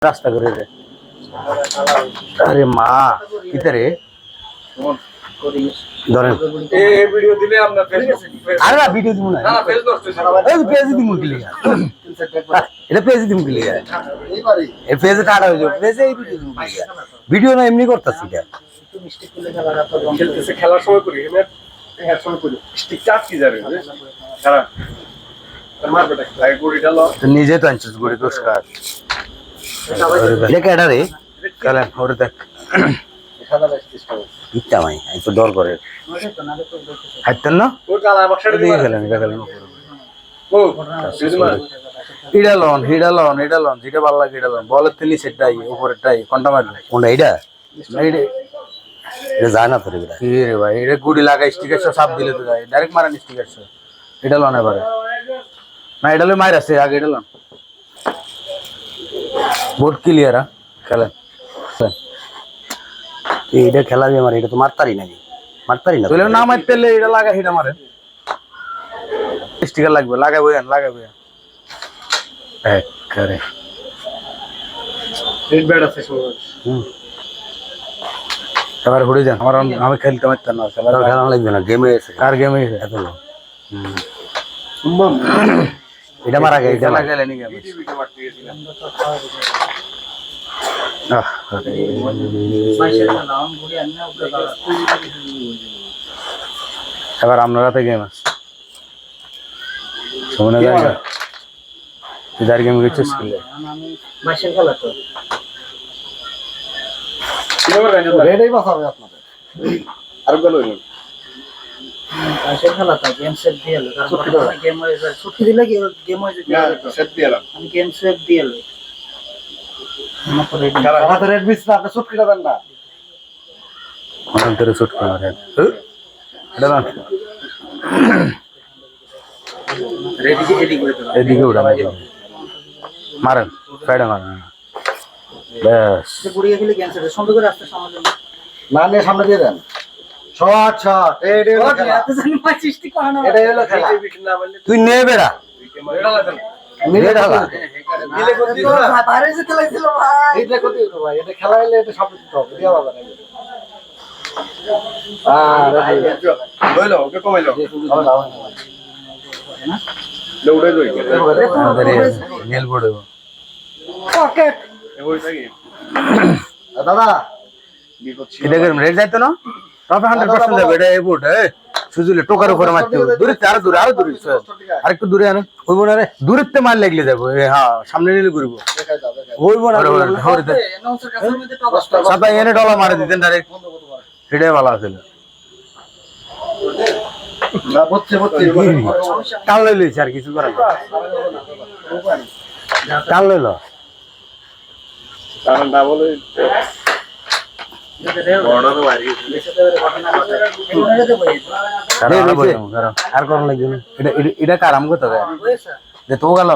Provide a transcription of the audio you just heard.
রাস্তা করে রে। আরে মা কিতারে ধরেন এই ভিডিও দিলে আমরা ফেসবুক আরে না ভিডিও দিব না না না ফেসবুক এই পেজ দিমু কি লিগা এটা পেজ দিমু কি লিগা এই পেজে টাড়া হইলো পেজে এই ভিডিও দিমু কি লিগা ভিডিও না এমনি করতাছি এটা খেলতেছে খেলার সময় করি হ্যাঁ সময় করি স্টিক চাপ কি যাবে খারাপ মারবে লাগে গুড়িটা লো নিজে তো আনছিস গুড়ি দোষকার এটা কেডা রে কালেন ওরে দেখ ইচ্ছা ভাই আমি তো ডর করে হাইতেন না ওই কালা বাক্সটা দিয়ে খেলেন এটা খেলেন ও সিনেমা হিডালন যেটা ভালো লাগে হিডালন বলের তেলি সেটাই উপরেরটাই কোনটা মারবে কোনটা এটা এটা যায় না তোর এটা কি রে ভাই এটা গুড়ি লাগাই স্টিকার সাপ দিলে তো যায় ডাইরেক্ট মারান স্টিকার হিডালন এবারে না হিডালে মার আছে আগে হিডালন বোর্ড ক্লিয়ার খেলেন এইটা খেলা দিয়ে মারে এটা তো মারতারি নাকি মারতারি না তুই না মারতে এটা লাগা হিডা মারে স্টিকার লাগবে লাগাবো এক করে রেড ব্যাট আছে এবার ঘুরে যান আমি খেলতে পারতাম না খেলা লাগবে না গেমে এসে কার গেমে এত লোক এটা মারা গে এটা লাগাইলে নি গেম টিভিতে মারতে গেছিলাম এবার আপনারা গেম আছে সময় জায়গা ইদার গেম গেছিস খেলে মাসের খেলা তো সিনেমা গানে রেডাই বাঁচাবে আপনাদের আর গেল না মাসের খেলা তো গেম সেট দিয়ে এলো কারণ গেম হয়ে যায় ছুটি দিলে গেম হয়ে যায় সেট দিলাম আমি গেম সেট দিয়ে এলো আমাদের রেড বিচ না আপনি ছুটকিটা দেন না অনন্তর শুট করে এটা না এদিকে উড়া মারেন সাইডে মারেন ব্যাস গুড়িয়ে গেলে গেম সেট সুন্দর করে আসতে সামনে না নিয়ে সামনে দিয়ে দেন শট শট এই হলো খেলা এত জানি মাছিস্তি করানো এটা হলো খেলা তুই নে বেড়া এটা লাগেন মিলে ঢালা মিলে করতে বাইরে যে খেলাইছিল ভাই এইটা করতে হতো ভাই এটা খেলা হলে এটা সব দিতে হবে দিয়া বাবা না লইলো ওকে কমাইলো দৌড়ে যাই নীল পড়ে পকেট ওই থাকি দাদা এটা গেম রেড যাইতো না তবে 100% যাবে এটা এই বোট সুজুলে টোকার উপরে মারতে হবে দূরে আরো দূরে আরেকটু দূরে আনে হইব না রে দূরেতে মার লাগলে যাবো হ্যাঁ সামনে নিলে ঘুরবো হইব না অ্যানাউন্সার কাছের মধ্যে টপ সাদা এনে ডলা মারে দিতেন ডাইরেক্ট সেটাই ভালো আছিল না বচ্ছে কাল লইছি আর কিছু করার কাল লইল কারণ না বলে বড় তো বাড়ি আর কোন লাগবে এটা কার আম কত যে তো গেল